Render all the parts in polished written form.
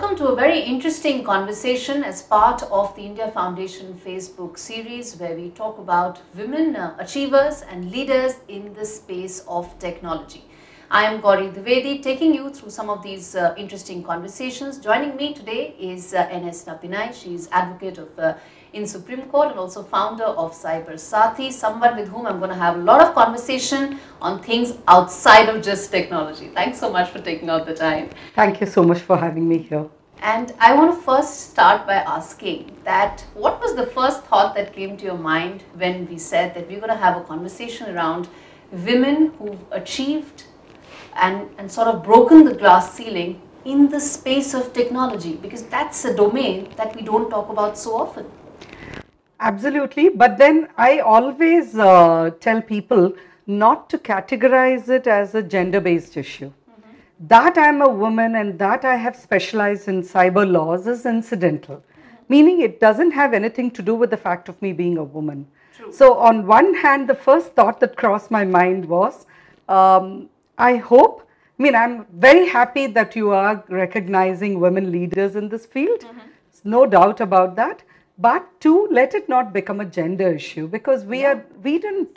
Welcome to a very interesting conversation as part of the India Foundation Facebook series where we talk about women achievers and leaders in the space of technology. I am Gauri Dwivedi taking you through some of these interesting conversations. Joining me today is N.S. Napinai. She is advocate of in Supreme Court and also founder of Cyber Sathi, someone with whom I'm going to have a lot of conversation on things outside of just technology. Thanks so much for taking out the time. Thank you so much for having me here. And I want to first start by asking that what was the first thought that came to your mind when we said that we're going to have a conversation around women who've achieved and sort of broken the glass ceiling in the space of technology, because that's a domain that we don't talk about so often. Absolutely, but then I always tell people not to categorize it as a gender-based issue. That I'm a woman and that I have specialized in cyber laws is incidental, meaning it doesn't have anything to do with the fact of me being a woman. True. So on one hand, the first thought that crossed my mind was, I'm very happy that you are recognizing women leaders in this field. No doubt about that. But to let it not become a gender issue, because we didn't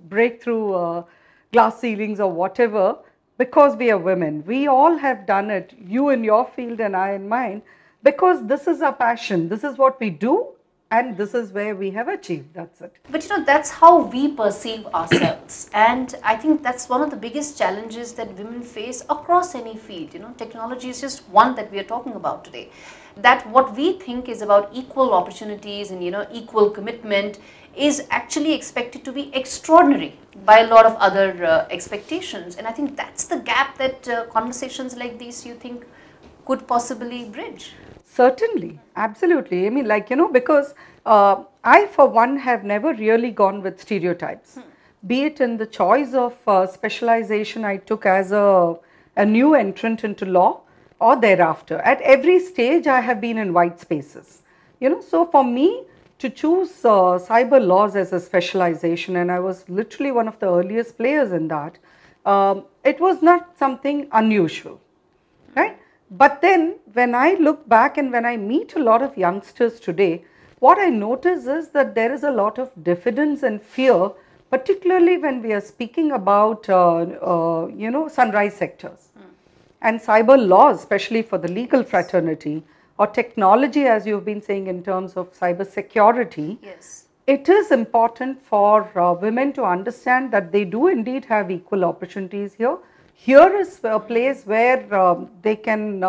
break through glass ceilings or whatever because we are women. We all have done it, you in your field and I in mine, because this is our passion. This is what we do and this is where we have achieved. That's it. But that's how we perceive ourselves. And I think that's one of the biggest challenges that women face across any field. Technology is just one that we are talking about today. That what we think is about equal opportunities and equal commitment is actually expected to be extraordinary by a lot of other expectations. And I think that's the gap that conversations like these, you think, could possibly bridge. Certainly, absolutely. Because I for one have never really gone with stereotypes, be it in the choice of specialization I took as a new entrant into law, or thereafter. At every stage I have been in white spaces. So for me to choose cyber laws as a specialization, and I was literally one of the earliest players in that, it was not something unusual, right? But then when I look back and when I meet a lot of youngsters today, what I notice is that there is a lot of diffidence and fear, particularly when we are speaking about sunrise sectors. And cyber laws, especially for the legal fraternity, or technology, as you've been saying in terms of cyber security, yes, it is important for women to understand that they do indeed have equal opportunities here. Here is a place where they can,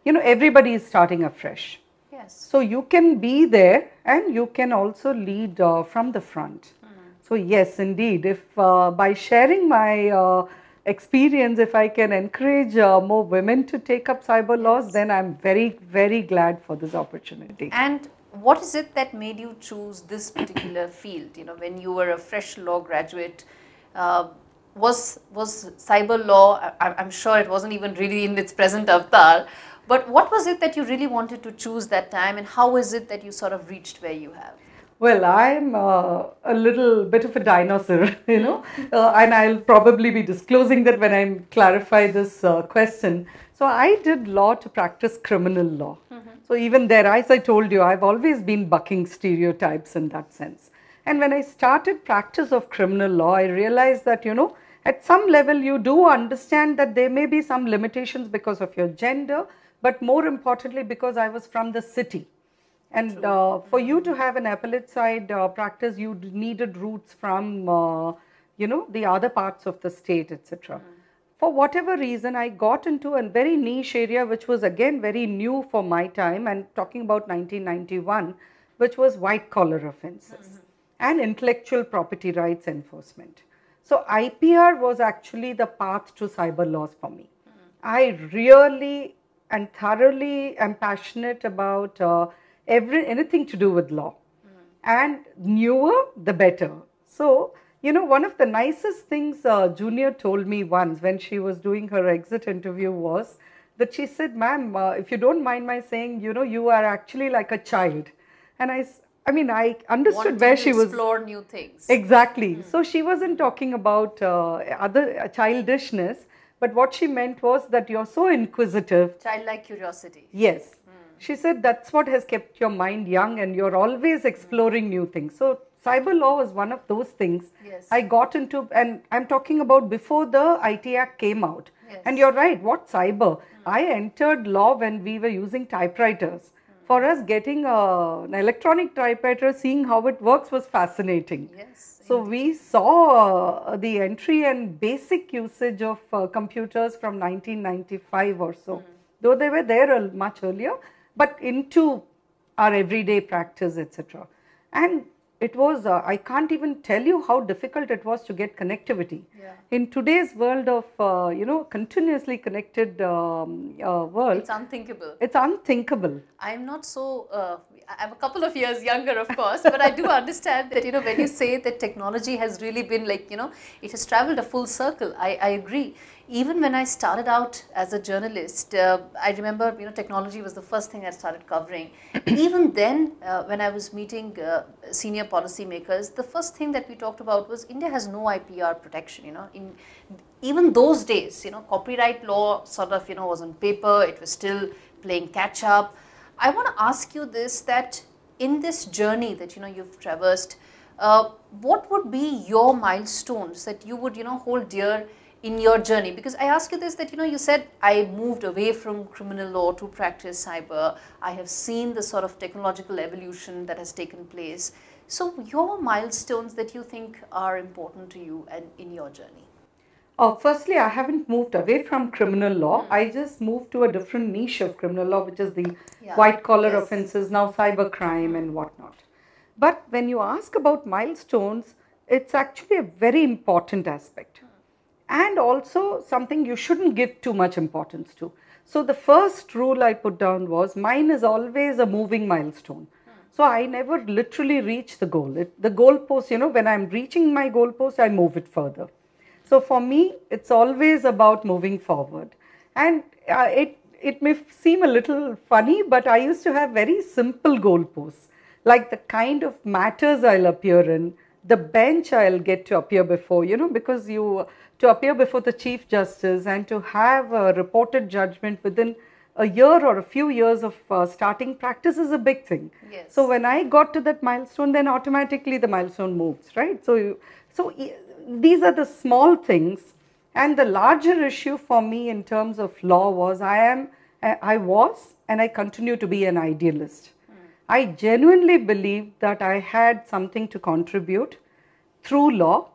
everybody is starting afresh. Yes. So you can be there and you can also lead from the front. So yes, indeed, if by sharing my experience, if I can encourage more women to take up cyber laws, then I'm very, very glad for this opportunity. And what is it that made you choose this particular field? When you were a fresh law graduate, was cyber law, I'm sure it wasn't even really in its present avatar, but what was it that you really wanted to choose that time, and how is it that you sort of reached where you have? Well, I'm a little bit of a dinosaur, and I'll probably be disclosing that when I clarify this question. So I did law to practice criminal law. So even there, as I told you, I've always been bucking stereotypes in that sense. And when I started practice of criminal law, I realized that, at some level you do understand that there may be some limitations because of your gender, but more importantly because I was from the city. And for you to have an appellate side practice, you needed roots from, the other parts of the state, etc. For whatever reason, I got into a very niche area, which was again very new for my time, and talking about 1991, which was white collar offenses and intellectual property rights enforcement. So IPR was actually the path to cyber laws for me. I really and thoroughly am passionate about anything to do with law, and newer the better. So one of the nicest things Junior told me once when she was doing her exit interview was that she said, ma'am, if you don't mind my saying, you are actually like a child. And I understood wanting where to she was. Explore new things. Exactly. So she wasn't talking about other childishness, But what she meant was that you're so inquisitive. Childlike curiosity. Yes. She said that's what has kept your mind young and you're always exploring new things. So cyber law was one of those things Yes. I got into, and I'm talking about before the IT Act came out. Yes. And you're right, what cyber? I entered law when we were using typewriters. For us, getting an electronic typewriter, seeing how it works was fascinating. Yes. So we saw the entry and basic usage of computers from 1995 or so, though they were there much earlier, but into our everyday practice, etc. And it was, I can't even tell you how difficult it was to get connectivity. Yeah. In today's world of, continuously connected world, It's unthinkable. it's unthinkable. I'm not so, I'm a couple of years younger, of course, but I do understand that, when you say that technology has really been like, it has traveled a full circle. I agree. Even when I started out as a journalist, I remember, technology was the first thing I started covering. Even then, when I was meeting senior policymakers, the first thing that we talked about was India has no IPR protection, In even those days, copyright law sort of, was on paper, it was still playing catch up. I want to ask you this, that in this journey that, you've traversed, what would be your milestones that you would, hold dear in your journey? Because I ask you this, that, you said I moved away from criminal law to practice cyber. I have seen the sort of technological evolution that has taken place. So your milestones that you think are important to you and in your journey? Firstly, I haven't moved away from criminal law. I just moved to a different niche of criminal law, which is the white collar offences, now cyber crime and whatnot. But when you ask about milestones, it's actually a very important aspect. And also something you shouldn't give too much importance to. So the first rule I put down was, mine is always a moving milestone. So I never literally reach the goal. The goalpost, when I'm reaching my goalpost, I move it further. So for me, it's always about moving forward. And it may seem a little funny, but I used to have very simple goalposts, like the kind of matters I'll appear in, the bench I'll get to appear before, because to appear before the Chief Justice and to have a reported judgment within a year or a few years of starting practice is a big thing. Yes. So when I got to that milestone, then automatically the milestone moves, right? So these are the small things. And the larger issue for me in terms of law was, I was and I continue to be an idealist. I genuinely believed that I had something to contribute through law,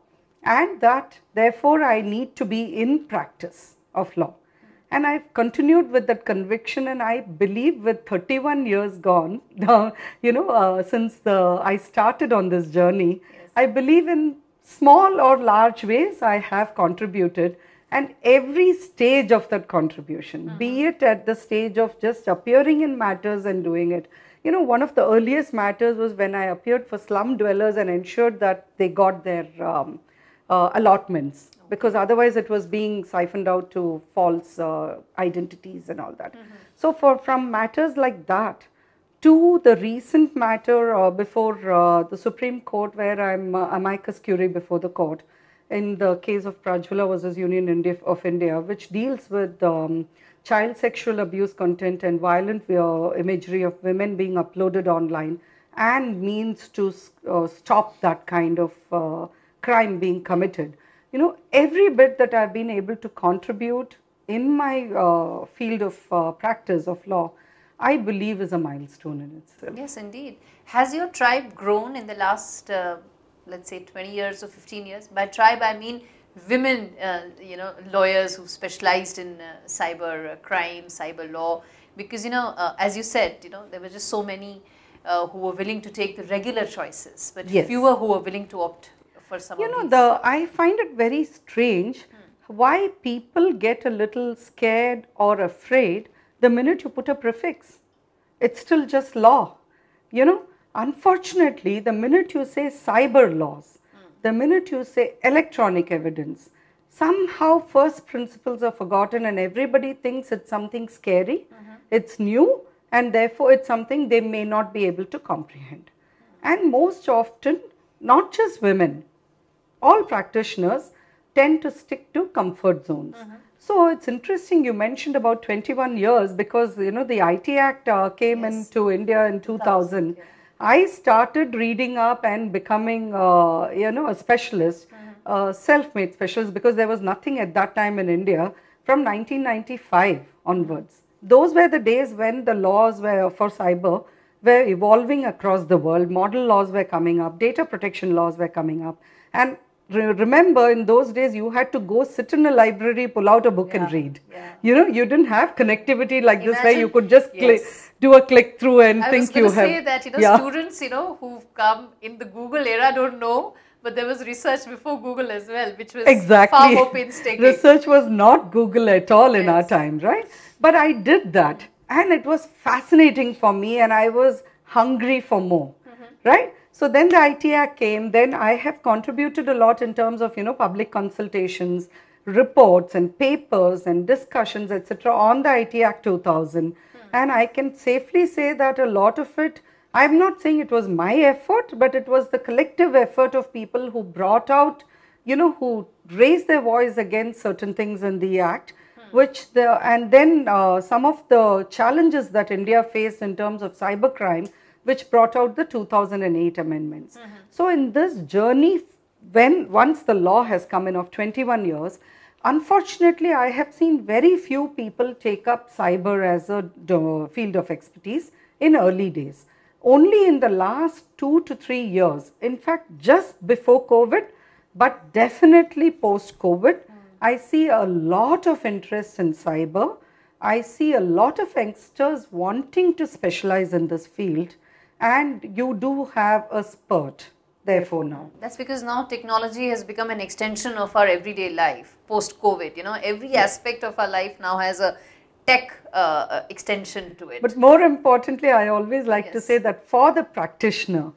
and that therefore I need to be in practice of law. And I've continued with that conviction, and I believe with 31 years gone, since I started on this journey, I believe in small or large ways I have contributed, and every stage of that contribution, be it at the stage of just appearing in matters and doing it. One of the earliest matters was when I appeared for slum dwellers and ensured that they got their allotments, because otherwise it was being siphoned out to false identities and all that. So from matters like that to the recent matter before the Supreme Court, where I'm amicus curiae before the court in the case of Prajwala versus Union of India, which deals with child sexual abuse content and violent imagery of women being uploaded online, and means to stop that kind of crime being committed. Every bit that I've been able to contribute in my field of practice of law, I believe is a milestone in itself. Yes, indeed. Has your tribe grown in the last, let's say 20 years or 15 years? By tribe, I mean women, lawyers who specialized in cyber crime, cyber law, because, as you said, there were just so many who were willing to take the regular choices, but fewer who were willing to opt for some of these. I find it very strange why people get a little scared or afraid the minute you put a prefix. It's still just law. Unfortunately, the minute you say cyber laws, the minute you say electronic evidence, somehow first principles are forgotten and everybody thinks it's something scary, it's new, and therefore it's something they may not be able to comprehend. And most often, not just women, all practitioners tend to stick to comfort zones. So it's interesting you mentioned about 21 years because the IT Act came Yes. into India in 2000. Yeah. I started reading up and becoming a specialist, self-made specialist, because there was nothing at that time in India from 1995 onwards. Those were the days when the laws were for cyber were evolving across the world. Model laws were coming up, data protection laws were coming up, and remember, in those days, you had to go sit in a library, pull out a book and read. Yeah. You didn't have connectivity like this where you Imagine- could just Yes. do a click through and I was think going you to have. say that, Yeah. students, who've come in the Google era don't know, but there was research before Google as well, which was Exactly. far more painstaking. Research was not Google at all in our Yes. time, right? But I did that, and it was fascinating for me, and I was hungry for more, right? So then the IT Act came. Then I have contributed a lot in terms of public consultations, reports, and papers and discussions, etc. on the IT Act 2000, and I can safely say that a lot of it. I'm not saying it was my effort, but it was the collective effort of people who brought out, who raised their voice against certain things in the Act, and then some of the challenges that India faced in terms of cybercrime, which brought out the 2008 amendments. So in this journey, once the law has come in of 21 years, unfortunately, I have seen very few people take up cyber as a field of expertise in early days. Only in the last 2 to 3 years, in fact, just before COVID, but definitely post-COVID, I see a lot of interest in cyber. I see a lot of youngsters wanting to specialize in this field, and you do have a spurt, therefore, now. That's because now technology has become an extension of our everyday life post-COVID. Every aspect of our life now has a tech extension to it. But more importantly, I always like to say that for the practitioner,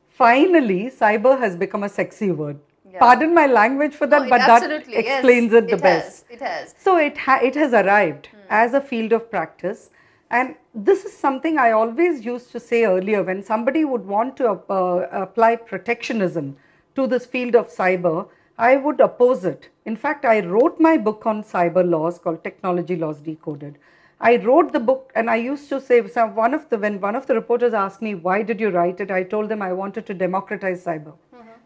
finally, cyber has become a sexy word. Yeah. Pardon my language for that, but that explains it the best. It has. So it has arrived as a field of practice. And this is something I always used to say earlier when somebody would want to apply protectionism to this field of cyber, I would oppose it. In fact, I wrote my book on cyber laws called Technology Laws Decoded. I wrote the book and I used to say, when one of the reporters asked me, why did you write it? I told them I wanted to democratize cyber.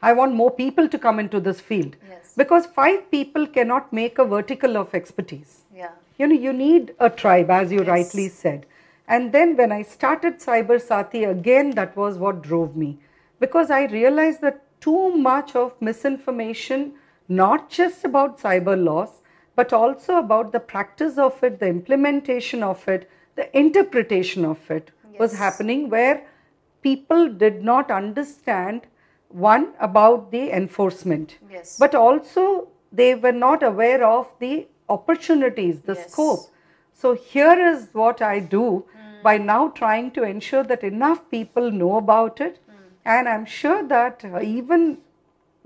I want more people to come into this field. Yes. Because 5 people cannot make a vertical of expertise. Yeah. You need a tribe, as you rightly said. And then when I started Cyber Sati, again, that was what drove me. Because I realized that too much of misinformation, not just about cyber laws, but also about the practice of it, the implementation of it, the interpretation of it was happening, where people did not understand, one, about the enforcement, but also they were not aware of the opportunities, the scope. So here is what I do by now trying to ensure that enough people know about it, and I'm sure that even,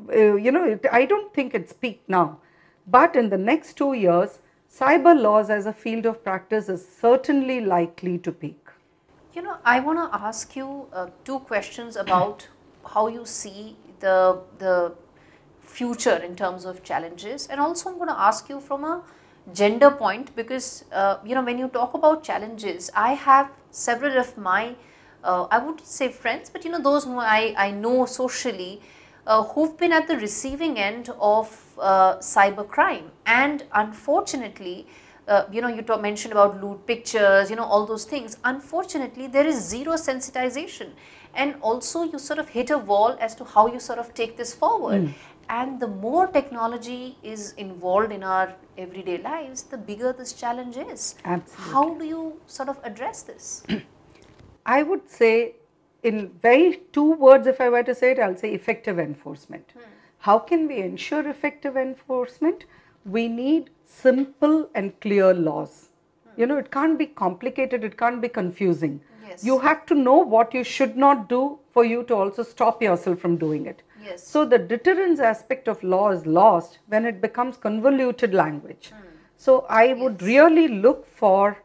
I don't think it's peaked now, but in the next 2 years, cyber laws as a field of practice is certainly likely to peak. I want to ask you 2 questions about how you see the future in terms of challenges, and also I'm going to ask you from a gender point, because when you talk about challenges, I have several of my I would say friends, but those who I know socially who've been at the receiving end of cyber crime, and unfortunately you mentioned about lewd pictures, all those things. Unfortunately, there is zero sensitization, and also you sort of hit a wall as to how you sort of take this forward. And the more technology is involved in our everyday lives, the bigger this challenge is. Absolutely. How do you sort of address this? I would say, in very 2 words, if I were to say it, I'll say effective enforcement. How can we ensure effective enforcement? We need simple and clear laws. It can't be complicated, it can't be confusing. You have to know what you should not do for you to also stop yourself from doing it. So the deterrence aspect of law is lost when it becomes convoluted language. So I would really look for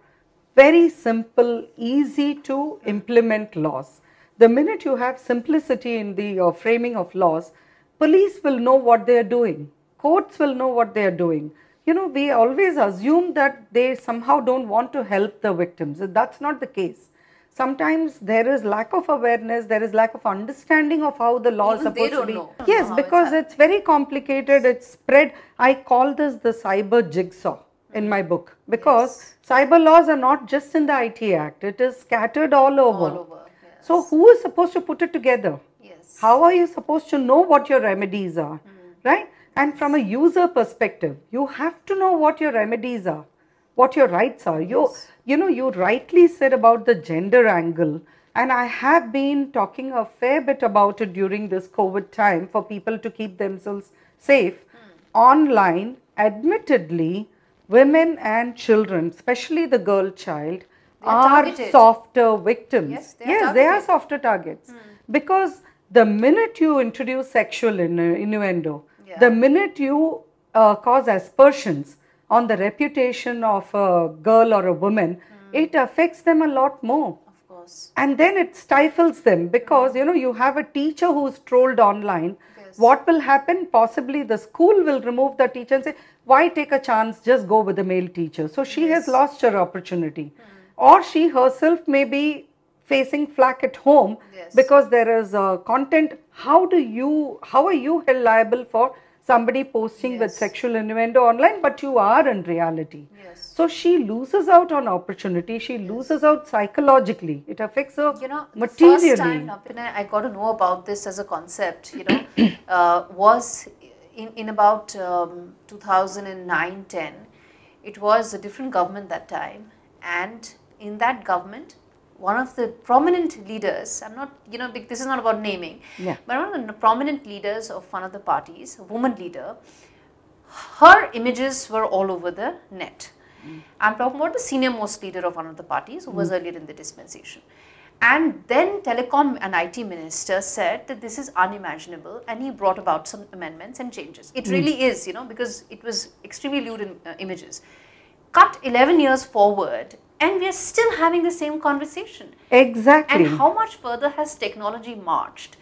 very simple, easy to implement laws. The minute you have simplicity in the framing of laws, police will know what they are doing. Courts will know what they are doing. we always assume that they somehow don't want to help the victims. That's not the case. Sometimes there is lack of awareness, there is lack of understanding of how the law is supposed to be. Yes, because it's very complicated, it's spread. I call this the cyber jigsaw in my book, because cyber laws are not just in the IT Act, it is scattered all over. So who is supposed to put it together? How are you supposed to know what your remedies are, right? And from a user perspective, you have to know what your remedies are, what your rights are. You rightly said about the gender angle, and I have been talking a fair bit about it during this COVID time for people to keep themselves safe. Online, admittedly, women and children, especially the girl child, are softer victims. Yes, they are softer targets. Because the minute you introduce sexual innuendo, the minute you cause aspersions on the reputation of a girl or a woman, it affects them a lot more. Of course. And then it stifles them, because you have a teacher who's trolled online. What will happen? Possibly the school will remove the teacher and say, why take a chance, just go with the male teacher. So she has lost her opportunity. Or she herself may be facing flack at home because there is content. How are you held liable for somebody posting with sexual innuendo online, but you are in reality? So she loses out on opportunity, she loses out psychologically, it affects her materially. The first time I got to know about this as a concept, was in about 2009-10. It was a different government that time, and in that government, one of the prominent leaders, I'm not, this is not about naming, but one of the prominent leaders of one of the parties, a woman leader, her images were all over the net. I'm talking about the senior most leader of one of the parties who was earlier in the dispensation. And then Telecom and IT Minister said that this is unimaginable, and he brought about some amendments and changes. It really is, because it was extremely lewd images. Cut 11 years forward, and we are still having the same conversation. Exactly. And how much further has technology marched?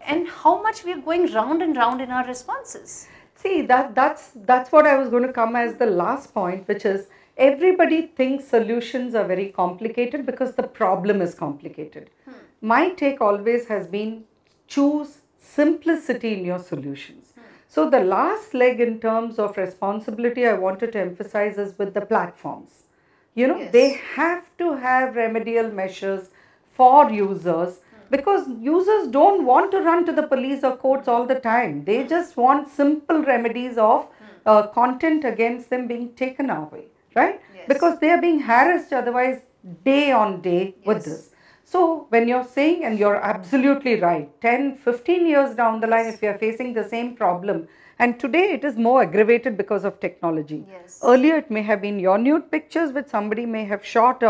And how much we are going round and round in our responses? See, that's what I was going to come as the last point, which is everybody thinks solutions are very complicated because the problem is complicated. My take always has been, choose simplicity in your solutions. So the last leg in terms of responsibility I wanted to emphasize is with the platforms. They have to have remedial measures for users, because users don't want to run to the police or courts all the time. They just want simple remedies of content against them being taken away, right? Because they are being harassed otherwise day on day with this. So when you're saying, and you're absolutely right, 10, 15 years down the line, if we are facing the same problem, and today it is more aggravated because of technology. Earlier it may have been your nude pictures which somebody may have shot,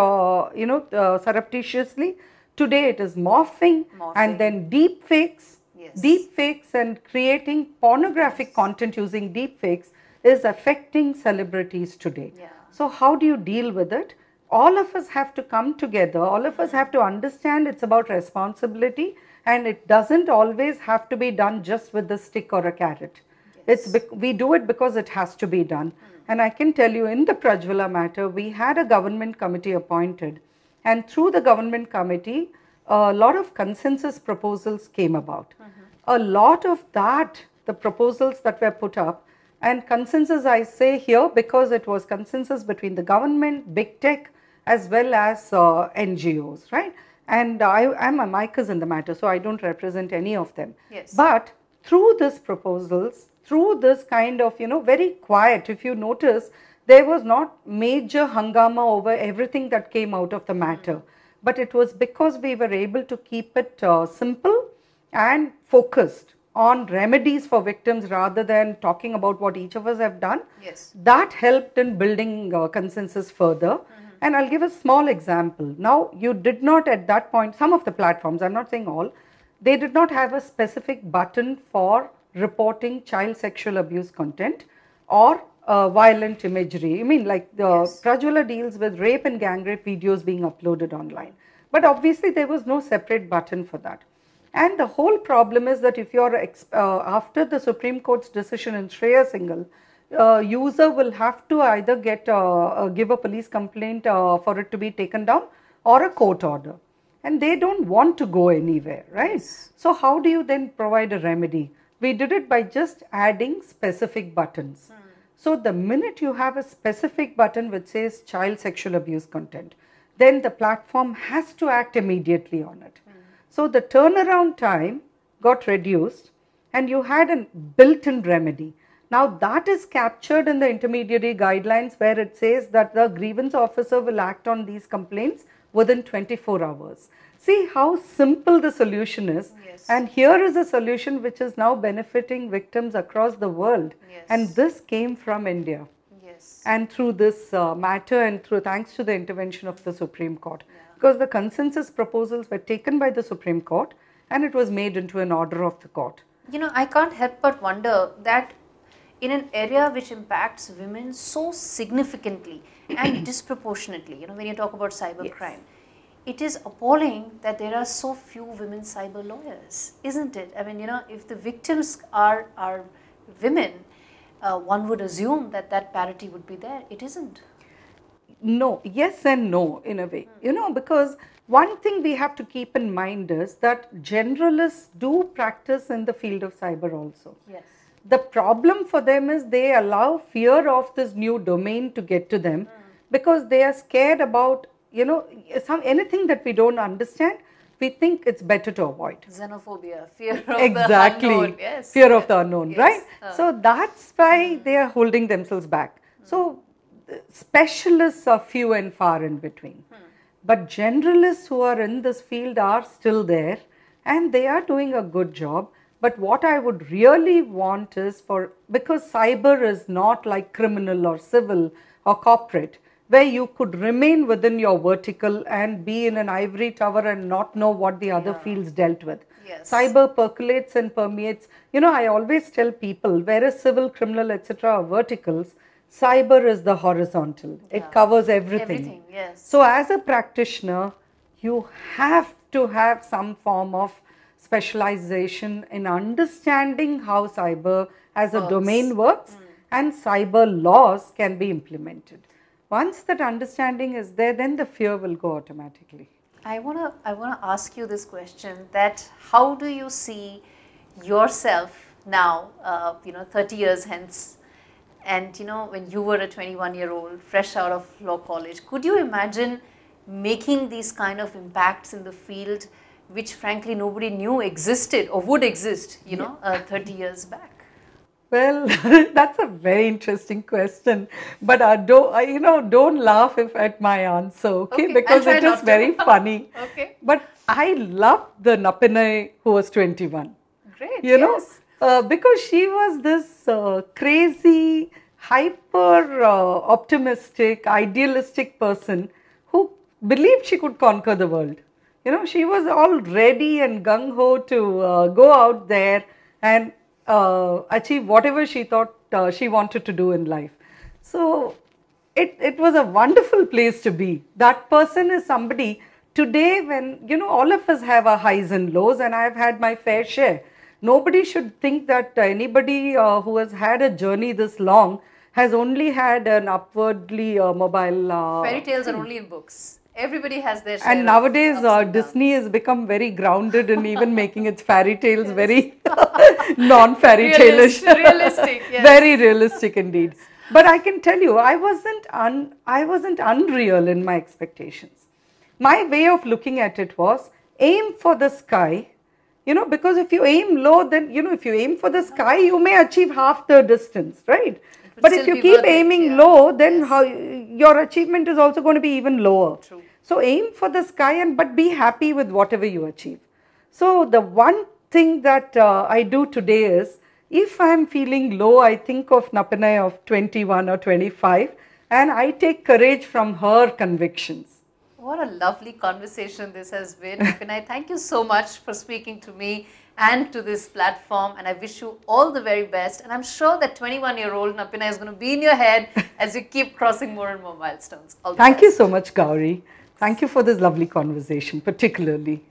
surreptitiously. Today it is morphing. And then deep fakes. Deep fakes and creating pornographic content using deep fakes is affecting celebrities today. So how do you deal with it? All of us have to come together. All of us have to understand it's about responsibility, and it doesn't always have to be done just with a stick or a carrot. We do it because it has to be done. And I can tell you, in the Prajwala matter, we had a government committee appointed, and through the government committee, a lot of consensus proposals came about. A lot of that, the proposals that were put up, and consensus I say here because it was consensus between the government, big tech, as well as NGOs, right? And I'm a amicus in the matter, so I don't represent any of them. But through these proposals, through this kind of, very quiet, if you notice, there was not major hangama over everything that came out of the matter. But it was because we were able to keep it simple and focused on remedies for victims rather than talking about what each of us have done. That helped in building consensus further. And I'll give a small example. Now, you did not at that point, some of the platforms, I'm not saying all, they did not have a specific button for reporting child sexual abuse content or violent imagery. I mean, like the Prajwala deals with rape and gang rape videos being uploaded online. But obviously there was no separate button for that. And the whole problem is that if you're, after the Supreme Court's decision in Shreya Singhal, user will have to either give a police complaint for it to be taken down, or a court order, and they don't want to go anywhere, right? Yes. So how do you then provide a remedy? We did it by just adding specific buttons. So the minute you have a specific button which says child sexual abuse content, then the platform has to act immediately on it. So the turnaround time got reduced and you had a built-in remedy. Now that is captured in the intermediary guidelines, where it says that the grievance officer will act on these complaints within 24 hours. See how simple the solution is. Yes. And here is a solution which is now benefiting victims across the world. Yes. And this came from India. Yes. And through this matter, and thanks to the intervention of the Supreme Court. Because the consensus proposals were taken by the Supreme Court and it was made into an order of the court. You know, I can't help but wonder that in an area which impacts women so significantly and disproportionately, you know, when you talk about cybercrime, it is appalling that there are so few women cyber lawyers, isn't it? I mean, you know, if the victims are women, one would assume that that parity would be there. It isn't. No, yes and no in a way, you know, because one thing we have to keep in mind is that generalists do practice in the field of cyber also. Yes. The problem for them is they allow fear of this new domain to get to them because they are scared about, you know, anything that we don't understand, we think it's better to avoid. Xenophobia, fear of the unknown. Yes. Fear of the unknown, yes. right? So that's why they are holding themselves back. So specialists are few and far in between. But generalists who are in this field are still there and they are doing a good job. But what I would really want is because cyber is not like criminal or civil or corporate, where you could remain within your vertical and be in an ivory tower and not know what the other fields dealt with. Yes. Cyber percolates and permeates. You know, I always tell people, whereas civil, criminal, etc. are verticals, cyber is the horizontal. It covers everything. Everything, yes. So as a practitioner, you have to have some form of specialization in understanding how cyber as a domain works and cyber laws can be implemented. Once that understanding is there, then the fear will go automatically. I wanna ask you this question, that how do you see yourself now, 30 years hence, and you know, when you were a 21-year-old fresh out of law college, could you imagine making these kind of impacts in the field which frankly nobody knew existed or would exist, 30 years back? Well, that's a very interesting question, but don't laugh at my answer, okay? Because it is very funny. Okay. But I loved the Napinai who was 21. Great. You know, because she was this crazy, hyper optimistic, idealistic person who believed she could conquer the world. You know, she was all ready and gung-ho to go out there and achieve whatever she thought she wanted to do in life. So it was a wonderful place to be. That person is somebody today when, you know, all of us have our highs and lows, and I have had my fair share. Nobody should think that anybody who has had a journey this long has only had an upwardly mobile... Fairy tales are only in books. Everybody has their share. And nowadays Disney has become very grounded in even making its fairy tales very non-fairy tale-ish. Realistic, yes. Very realistic indeed. Yes. But I can tell you, I wasn't unreal in my expectations. My way of looking at it was aim for the sky, you know, because if you aim low, then, you know, if you aim for the sky, you may achieve half the distance, right? But if you keep aiming low, then how your achievement is also going to be even lower. True. So aim for the sky but be happy with whatever you achieve. So the one thing that I do today is, if I am feeling low, I think of Napinai of 21 or 25 and I take courage from her convictions. What a lovely conversation this has been. Napinai, thank you so much for speaking to me and to this platform, and I wish you all the very best, and I'm sure that 21-year-old Napinai is going to be in your head as you keep crossing more and more milestones. Thank you so much, Gauri. Thank you for this lovely conversation, particularly.